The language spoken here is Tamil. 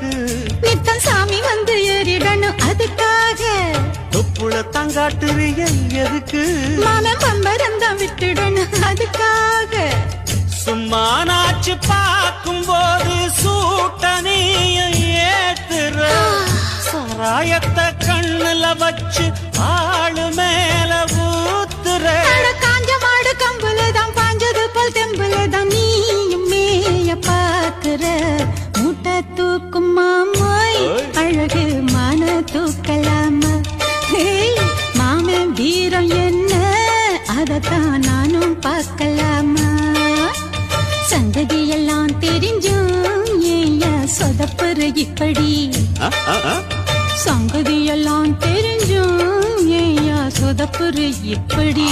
எதுக்கு நித்தம் சாமி வந்து ஏறிடணும் அதுக்காக தொப்புள தங்காட்டுறிய எதுக்கு மாமன் பம்பரந்தான் விட்டுடணும் அதுக்காக சும்மா நாச்சு பார்க்கும் போது சூட்டனையும் ஏத்துற சாராயத்தை கண்ணுல வச்சு ஆளு மேல ஊத்துற காஞ்ச மாடு கம்புலதான் பாஞ்சது போல் தெம்புலதான் நீயும் மேய பாக்குற மூட்டை தூக்கும் மாமாய் அழகு மான தூக்கலாமா மாமன் வீரம் என்ன அதத்தான் நானும் பார்க்கலாமா சந்ததி எல்லாம் தெரிஞ்சும் ஏயா சொதப்புற இப்படி சங்கதி எல்லாம் தெரிஞ்சும் ஏயா சொதப்புற இப்படி